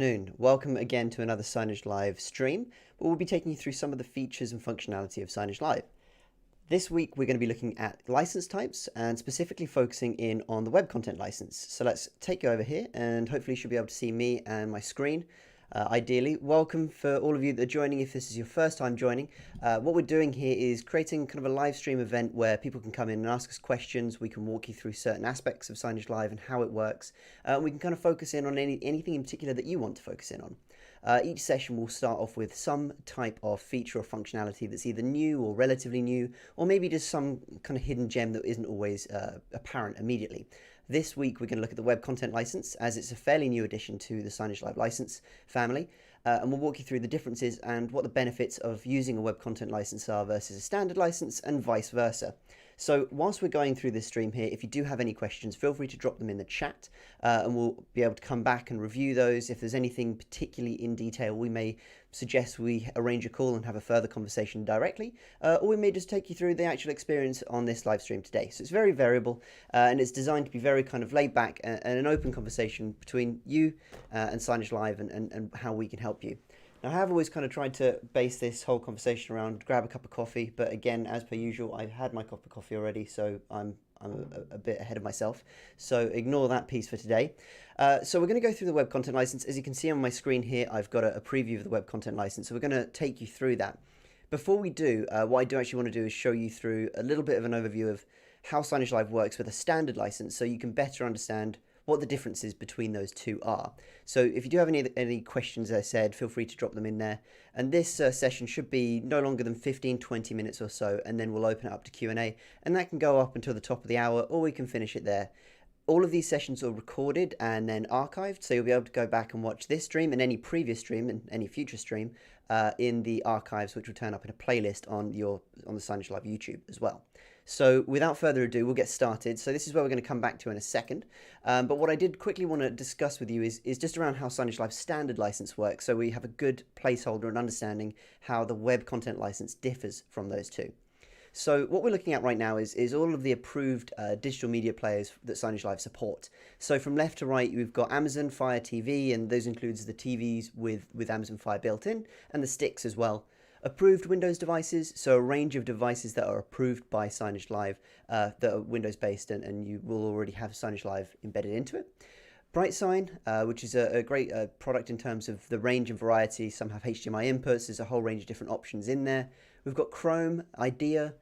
Afternoon. Welcome again to another Signage Live stream, where we'll be taking you through some of the features and functionality of Signage Live. This week we're going to be looking at license types and specifically focusing in on the web content license. So let's take you over here and hopefully you should be able to see me and my screen. Ideally, welcome for all of you that are joining if this is your first time joining. What we're doing here is creating kind of a live stream event where people can come in and ask us questions. We can walk you through certain aspects of Signage Live and how it works. We can kind of focus in on anything in particular that you want to focus in on. Each session will start off with some type of feature or functionality that's either new or relatively new, or maybe just some kind of hidden gem that isn't always apparent immediately. This week we're going to look at the web content license, as it's a fairly new addition to the Signage Live license family, and we'll walk you through the differences and what the benefits of using a web content license are versus a standard license and vice versa. So whilst we're going through this stream here, if you do have any questions, feel free to drop them in the chat and we'll be able to come back and review those. If there's anything particularly in detail, we may suggest we arrange a call and have a further conversation directly, or we may just take you through the actual experience on this live stream today. So it's very variable and it's designed to be very kind of laid back and an open conversation between you and Signage Live and how we can help you. Now, I have always kind of tried to base this whole conversation around grab a cup of coffee, but again, as per usual, I've had my cup of coffee already, so I'm a bit ahead of myself. So ignore that piece for today. So we're going to go through the web content license. As you can see on my screen here, I've got a preview of the web content license, so we're going to take you through that. Before we do, what I do actually want to do is show you through a little bit of an overview of how Signage Live works with a standard license, so you can better understand what the differences between those two are. So if you do have any questions, as I said, feel free to drop them in there. And this session should be no longer than 15-20 minutes or so, and then we'll open it up to Q&A, and that can go up until the top of the hour, or we can finish it there. All of these sessions are recorded and then archived, so you'll be able to go back and watch this stream and any previous stream and any future stream in the archives, which will turn up in a playlist on the Signage Live YouTube as well. So without further ado, we'll get started. So this is where we're going to come back to in a second. But what I did quickly want to discuss with you is just around how Signage Live's standard license works, so we have a good placeholder and understanding how the web content license differs from those two. So what we're looking at right now is all of the approved digital media players that Signage Live support. So from left to right, we've got Amazon Fire TV, and those includes the TVs with Amazon Fire built in, and the sticks as well. Approved Windows devices, so a range of devices that are approved by Signage Live that are Windows based, and you will already have Signage Live embedded into it. BrightSign, which is a great product in terms of the range and variety. Some have HDMI inputs, there's a whole range of different options in there. We've got Chrome, IDEA,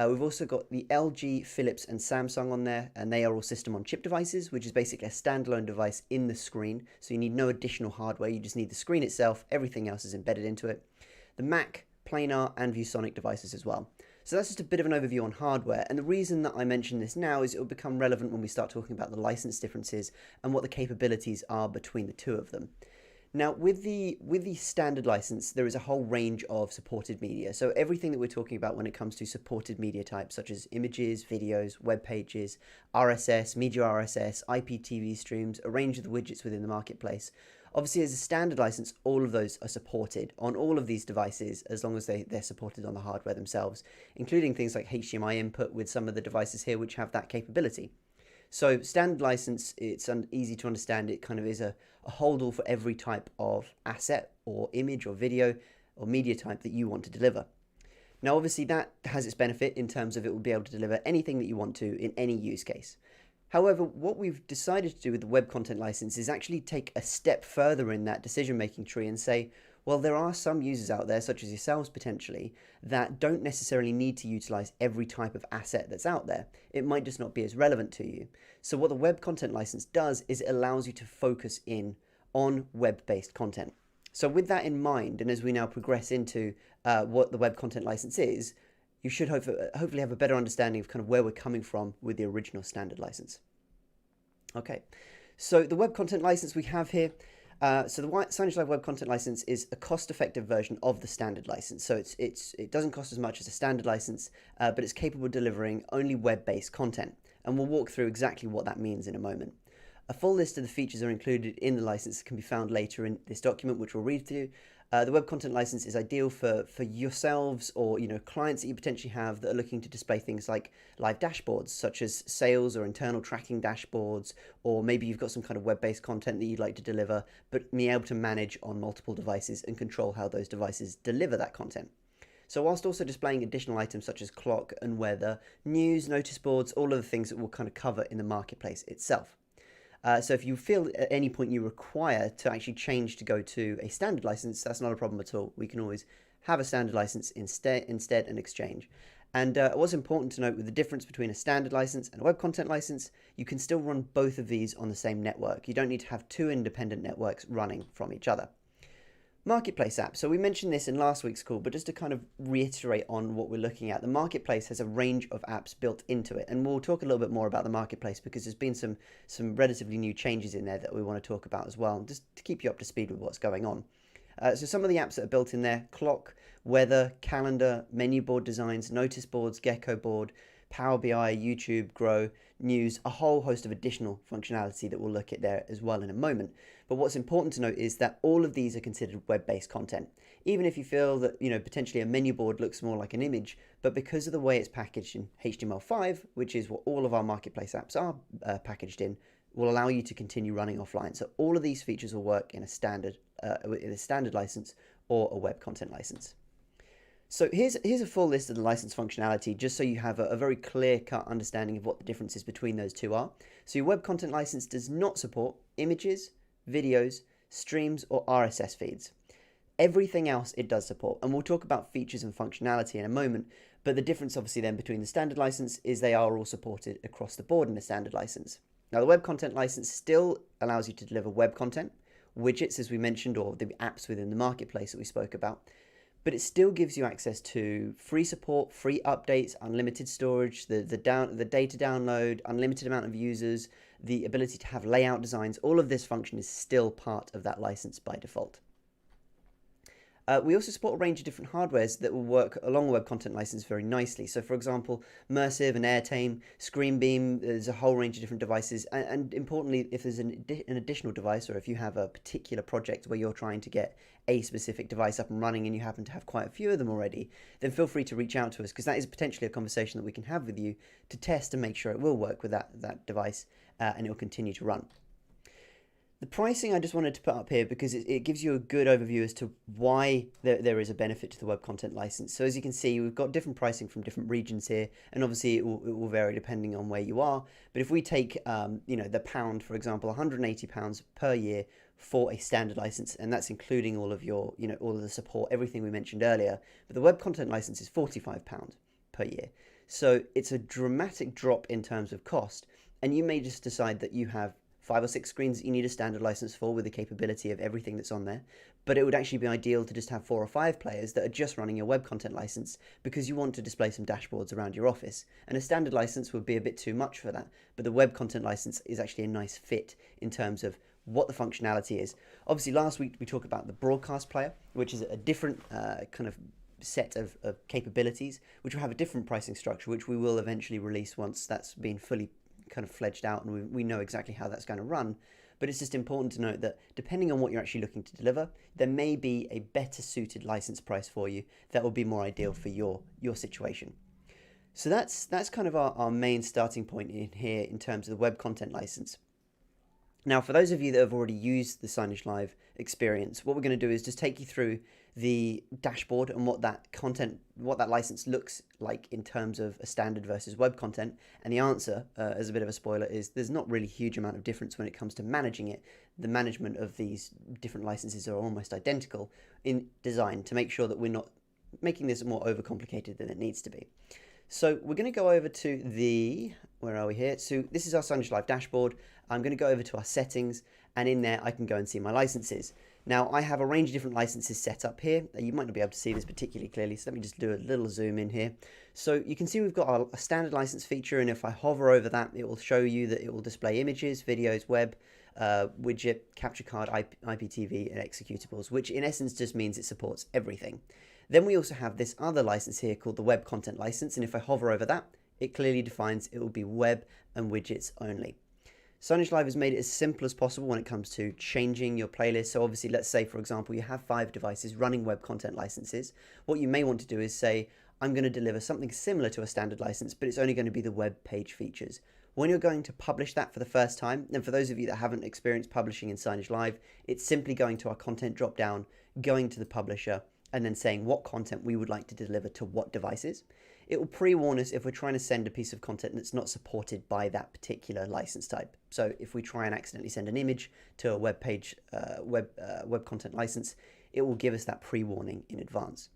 we've also got the LG, Philips and Samsung on there, and they are all system on chip devices, which is basically a standalone device in the screen, so you need no additional hardware, you just need the screen itself, everything else is embedded into it. The Mac, planar and ViewSonic devices as well. So that's just a bit of an overview on hardware, and the reason that I mention this now is it will become relevant when we start talking about the license differences and what the capabilities are between the two of them. Now, with the standard license, there is a whole range of supported media. So everything that we're talking about when it comes to supported media types, such as images, videos, web pages, RSS, media RSS, IPTV streams, a range of the widgets within the marketplace. Obviously, as a standard license, all of those are supported on all of these devices as long as they're supported on the hardware themselves, including things like HDMI input with some of the devices here which have that capability. So standard license, it's easy to understand. It kind of is a hold-all for every type of asset or image or video or media type that you want to deliver. Now, obviously, that has its benefit in terms of it will be able to deliver anything that you want to in any use case. However, what we've decided to do with the web content license is actually take a step further in that decision-making tree and say, well, there are some users out there, such as yourselves potentially, that don't necessarily need to utilize every type of asset that's out there. It might just not be as relevant to you. So what the web content license does is it allows you to focus in on web-based content. So with that in mind, and as we now progress into what the web content license is, you should hopefully have a better understanding of kind of where we're coming from with the original standard license. Okay, so the web content license we have here, so the Signage Live web content license is a cost-effective version of the standard license. So it doesn't cost as much as a standard license, but it's capable of delivering only web-based content. And we'll walk through exactly what that means in a moment. A full list of the features are included in the license can be found later in this document, which we'll read through. The web content license is ideal for yourselves or clients that you potentially have that are looking to display things like live dashboards, such as sales or internal tracking dashboards, or maybe you've got some kind of web-based content that you'd like to deliver, but be able to manage on multiple devices and control how those devices deliver that content. So whilst also displaying additional items such as clock and weather, news, notice boards, all of the things that we'll kind of cover in the marketplace itself. So if you feel at any point you require to actually change to go to a standard license, that's not a problem at all. We can always have a standard license instead and exchange. And what's important to note with the difference between a standard license and a web content license, you can still run both of these on the same network. You don't need to have two independent networks running from each other. Marketplace app. So we mentioned this in last week's call, but just to kind of reiterate on what we're looking at, the marketplace has a range of apps built into it, and we'll talk a little bit more about the marketplace because there's been some relatively new changes in there that we want to talk about as well, just to keep you up to speed with what's going on. So some of the apps that are built in there: clock, weather, calendar, menu board designs, notice boards, gecko board, Power BI, YouTube, Grow, News, a whole host of additional functionality that we'll look at there as well in a moment. But what's important to note is that all of these are considered web-based content. Even if you feel that, potentially a menu board looks more like an image, but because of the way it's packaged in HTML5, which is what all of our marketplace apps are packaged in, will allow you to continue running offline. So all of these features will work in a standard license or a web content license. So here's a full list of the license functionality, just so you have a very clear-cut understanding of what the differences between those two are. So your web content license does not support images, videos, streams, or RSS feeds. Everything else it does support, and we'll talk about features and functionality in a moment, but the difference obviously then between the standard license is they are all supported across the board in the standard license. Now the web content license still allows you to deliver web content, widgets as we mentioned, or the apps within the marketplace that we spoke about, but it still gives you access to free support, free updates, unlimited storage, the data download, unlimited amount of users, the ability to have layout designs. All of this function is still part of that license by default. We also support a range of different hardwares that will work along the web content license very nicely. So for example, Mersive and Airtame, ScreenBeam, there's a whole range of different devices. And importantly, if there's an additional device, or if you have a particular project where you're trying to get a specific device up and running and you happen to have quite a few of them already, then feel free to reach out to us, because that is potentially a conversation that we can have with you to test and make sure it will work with that device and it will continue to run. The pricing I just wanted to put up here because it gives you a good overview as to why there is a benefit to the web content license. So as you can see, we've got different pricing from different regions here, and obviously it will vary depending on where you are. But if we take the pound, for example, £180 per year for a standard license, and that's including all of your all of the support, everything we mentioned earlier. But the web content license is £45 per year. So it's a dramatic drop in terms of cost, and you may just decide that you have 5 or 6 screens that you need a standard license for with the capability of everything that's on there, but it would actually be ideal to just have 4 or 5 players that are just running your web content license because you want to display some dashboards around your office. And a standard license would be a bit too much for that, but the web content license is actually a nice fit in terms of what the functionality is. Obviously last week we talked about the broadcast player, which is a different kind of set of capabilities, which will have a different pricing structure, which we will eventually release once that's been fully kind of fledged out and we know exactly how that's going to run. But it's just important to note that depending on what you're actually looking to deliver, there may be a better suited license price for you that will be more ideal for your situation. So that's kind of our main starting point in here in terms of the web content license. Now, for those of you that have already used the Signagelive experience, what we're going to do is just take you through the dashboard and what that license looks like in terms of a standard versus web content. And the answer, as a bit of a spoiler, is there's not really a huge amount of difference when it comes to managing it. The management of these different licenses are almost identical in design to make sure that we're not making this more overcomplicated than it needs to be. So we're going to go over to where are we here? So this is our Signagelive dashboard. I'm going to go over to our settings, and in there I can go and see my licenses. Now I have a range of different licenses set up here. You might not be able to see this particularly clearly, so let me just do a little zoom in here. So you can see we've got a standard license feature, and if I hover over that, it will show you that it will display images, videos, web, widget, capture card, IPTV, and executables, which in essence just means it supports everything. Then we also have this other license here called the web content license, and if I hover over that, it clearly defines it will be web and widgets only. Signage Live has made it as simple as possible when it comes to changing your playlist. So obviously, let's say, for example, you have 5 devices running web content licenses. What you may want to do is say, I'm going to deliver something similar to a standard license, but it's only going to be the web page features. When you're going to publish that for the first time, and for those of you that haven't experienced publishing in Signage Live, it's simply going to our content drop down, going to the publisher, and then saying what content we would like to deliver to what devices. It will pre-warn us if we're trying to send a piece of content that's not supported by that particular license type. So if we try and accidentally send an image to a web page, web content license, it will give us that pre-warning in advance.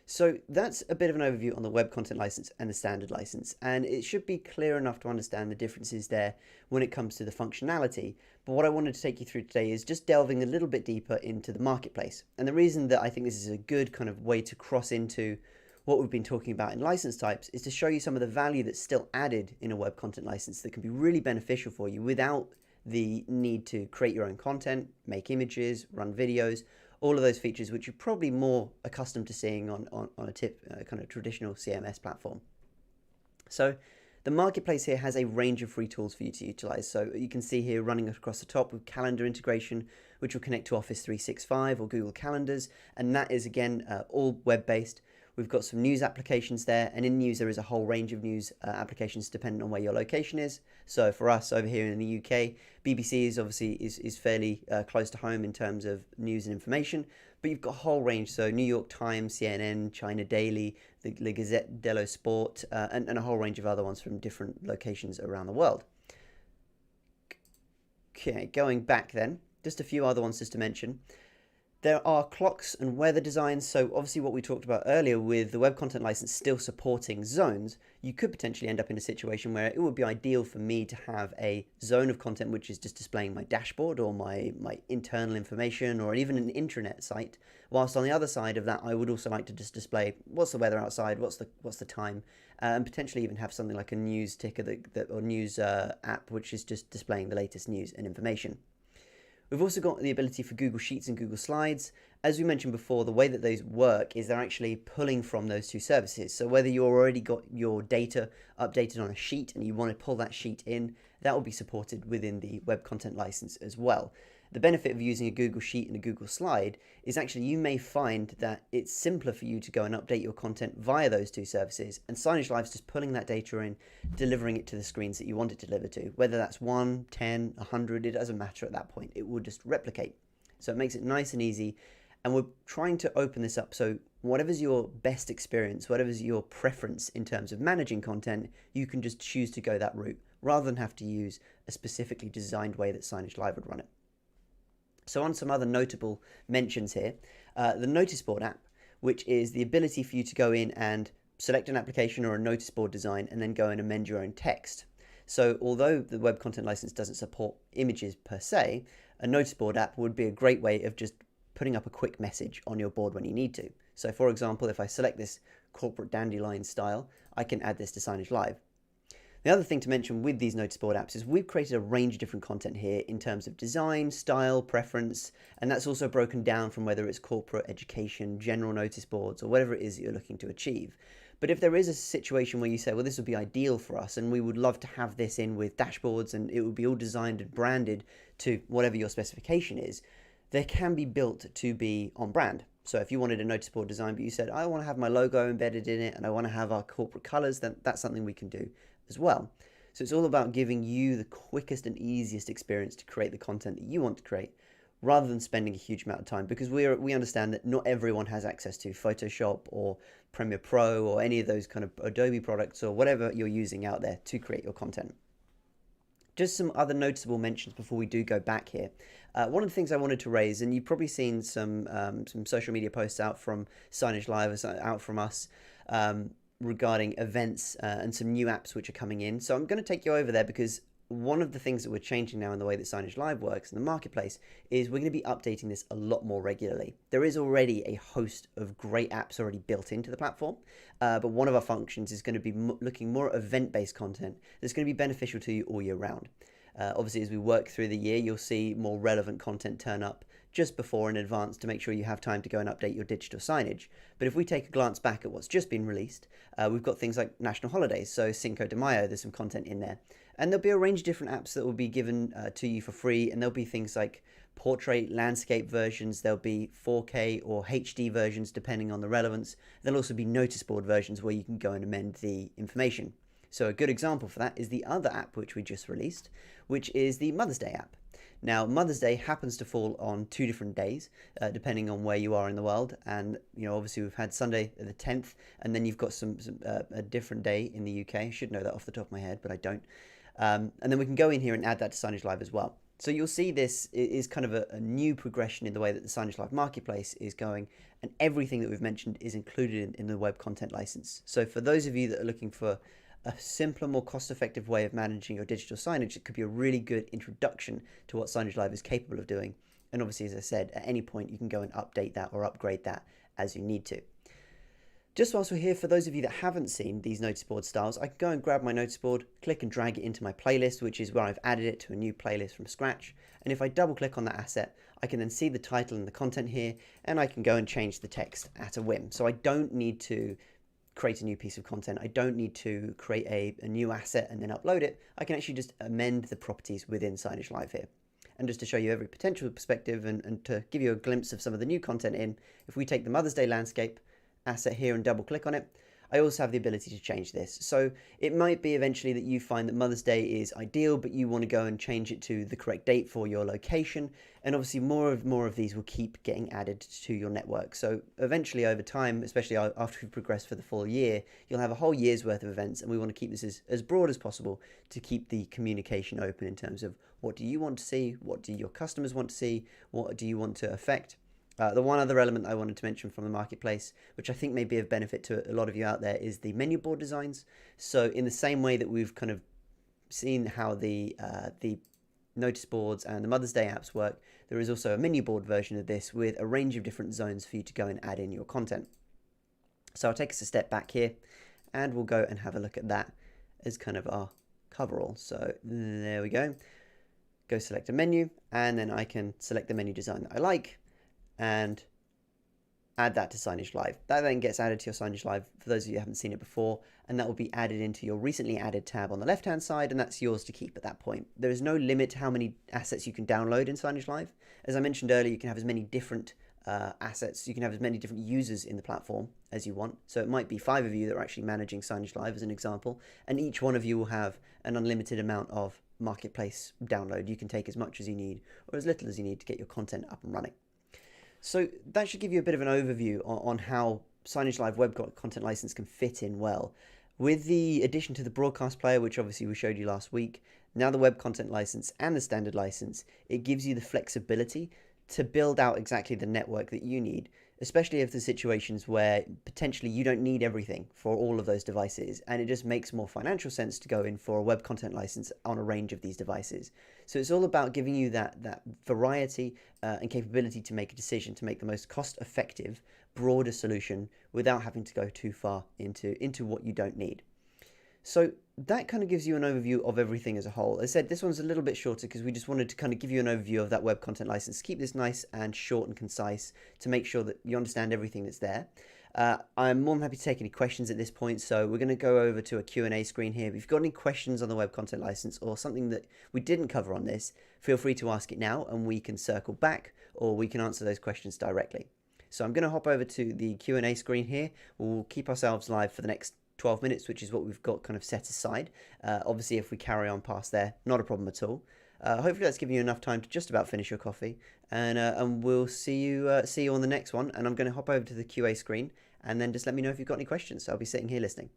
So that's a bit of an overview on the web content license and the standard license, and it should be clear enough to understand the differences there when it comes to the functionality. But what I wanted to take you through today is just delving a little bit deeper into the marketplace. And the reason that I think this is a good kind of way to cross into what we've been talking about in license types is to show you some of the value that's still added in a web content license that can be really beneficial for you without the need to create your own content, make images, run videos, all of those features which you're probably more accustomed to seeing on a kind of traditional CMS platform. So the marketplace here has a range of free tools for you to utilize. So you can see here running across the top with calendar integration, which will connect to Office 365 or Google Calendars, and that is again all web-based. We've got some news applications there, and in news there is a whole range of news applications depending on where your location is. So for us over here in the UK, BBC is obviously is fairly close to home in terms of news and information, but you've got a whole range. So New York Times, CNN, China Daily, the Gazette dello Sport, and a whole range of other ones from different locations around the world. Okay, going back then, just a few other ones just to mention. There are clocks and weather designs, so obviously what we talked about earlier with the web content license still supporting zones, you could potentially end up in a situation where it would be ideal for me to have a zone of content which is just displaying my dashboard or my internal information or even an intranet site, whilst on the other side of that I would also like to just display what's the weather outside, what's the time, and potentially even have something like a news ticker or news app which is just displaying the latest news and information. We've also got the ability for Google Sheets and Google Slides. As we mentioned before, the way that those work is they're actually pulling from those two services. So whether you already got your data updated on a sheet and you want to pull that sheet in, that will be supported within the web content license as well. The benefit of using a Google Sheet and a Google Slide is actually you may find that it's simpler for you to go and update your content via those two services, and Signage Live is just pulling that data in, delivering it to the screens that you want it to deliver to. Whether that's 1, 10, 100, it doesn't matter at that point. It will just replicate. So it makes it nice and easy, and we're trying to open this up so whatever's your best experience, whatever's your preference in terms of managing content, you can just choose to go that route rather than have to use a specifically designed way that Signage Live would run it. So on some other notable mentions here, the Noticeboard app, which is the ability for you to go in and select an application or a notice board design and then go and amend your own text. So although the web content license doesn't support images per se, a Noticeboard app would be a great way of just putting up a quick message on your board when you need to. So for example, if I select this corporate dandelion style, I can add this to Signage Live. The other thing to mention with these Noticeboard apps is we've created a range of different content here in terms of design, style, preference, and that's also broken down from whether it's corporate, education, general notice boards, or whatever it is that you're looking to achieve. But if there is a situation where you say, well, this would be ideal for us and we would love to have this in with dashboards and it would be all designed and branded to whatever your specification is, they can be built to be on brand. So if you wanted a notice board design, but you said, I want to have my logo embedded in it and I want to have our corporate colors, then that's something we can do as well. So it's all about giving you the quickest and easiest experience to create the content that you want to create rather than spending a huge amount of time, because we understand that not everyone has access to Photoshop or Premiere Pro or any of those kind of Adobe products or whatever you're using out there to create your content. Just some other noticeable mentions before we do go back here. One of the things I wanted to raise, and you've probably seen some social media posts out from Signage Live, out from us, regarding events and some new apps which are coming in. So I'm going to take you over there because one of the things that we're changing now in the way that Signage Live works in the marketplace is we're going to be updating this a lot more regularly. There is already a host of great apps already built into the platform, but one of our functions is going to be looking more at event-based content that's going to be beneficial to you all year round. Obviously, as we work through the year, you'll see more relevant content turn up just before in advance to make sure you have time to go and update your digital signage. But if we take a glance back at what's just been released, we've got things like national holidays, so Cinco de Mayo, there's some content in there. And there'll be a range of different apps that will be given to you for free, and there'll be things like portrait, landscape versions, there'll be 4K or HD versions depending on the relevance. There'll also be Noticeboard versions where you can go and amend the information. So a good example for that is the other app which we just released, which is the Mother's Day app. Now, Mother's Day happens to fall on 2 different days, depending on where you are in the world. And, obviously we've had Sunday the 10th, and then you've got a different day in the UK. I should know that off the top of my head, but I don't. And then we can go in here and add that to Signagelive as well. So you'll see this is kind of a new progression in the way that the Signagelive marketplace is going, and everything that we've mentioned is included in the web content license. So for those of you that are looking for a simpler, more cost-effective way of managing your digital signage, it could be a really good introduction to what Signagelive is capable of doing. And obviously, as I said, at any point you can go and update that or upgrade that as you need to. Just whilst we're here, for those of you that haven't seen these Noticeboard styles, I can go and grab my Noticeboard, click and drag it into my playlist, which is where I've added it to a new playlist from scratch. And if I double click on that asset, I can then see the title and the content here, and I can go and change the text at a whim. So I don't need to create a new piece of content. I don't need to create a new asset and then upload it. I can actually just amend the properties within Signagelive here. And just to show you every potential perspective and to give you a glimpse of some of the new content in, if we take the Mother's Day landscape asset here and double click on it, I also have the ability to change this. So it might be eventually that you find that Mother's Day is ideal, but you want to go and change it to the correct date for your location. And obviously more of these will keep getting added to your network. So eventually over time, especially after we progress for the full year, you'll have a whole year's worth of events, and we want to keep this as broad as possible to keep the communication open in terms of what do you want to see, what do your customers want to see, what do you want to affect. The one other element I wanted to mention from the marketplace, which I think may be of benefit to a lot of you out there, is the menu board designs. So in the same way that we've kind of seen how the notice boards and the Mother's Day apps work, there is also a menu board version of this with a range of different zones for you to go and add in your content. So I'll take us a step back here, and we'll go and have a look at that as kind of our coverall. So there we go. Go select a menu, and then I can select the menu design that I like and add that to Signagelive. That then gets added to your Signagelive for those of you who haven't seen it before, and that will be added into your recently added tab on the left hand side, and that's yours to keep at that point. There is no limit to how many assets you can download in Signagelive. As I mentioned earlier, you can have as many different assets, you can have as many different users in the platform as you want. So it might be 5 of you that are actually managing Signagelive as an example, and each one of you will have an unlimited amount of marketplace download. You can take as much as you need or as little as you need to get your content up and running. So that should give you a bit of an overview on how Signagelive web content license can fit in well. With the addition to the broadcast player, which obviously we showed you last week, now the web content license and the standard license, it gives you the flexibility to build out exactly the network that you need, especially if there's situations where potentially you don't need everything for all of those devices, and it just makes more financial sense to go in for a web content license on a range of these devices. So it's all about giving you that variety and capability to make a decision, to make the most cost-effective, broader solution without having to go too far into what you don't need. So that kind of gives you an overview of everything as a whole. As I said, this one's a little bit shorter because we just wanted to kind of give you an overview of that web content license. Keep this nice and short and concise to make sure that you understand everything that's there. I'm more than happy to take any questions at this point, so we're going to go over to a Q&A screen here. If you've got any questions on the web content license or something that we didn't cover on this, feel free to ask it now and we can circle back, or we can answer those questions directly. So I'm going to hop over to the Q&A screen here. We'll keep ourselves live for the next 12 minutes, which is what we've got kind of set aside. Obviously, if we carry on past there, not a problem at all. Hopefully that's given you enough time to just about finish your coffee, and we'll see you on the next one. And I'm going to hop over to the QA screen, and then just let me know if you've got any questions. So I'll be sitting here listening.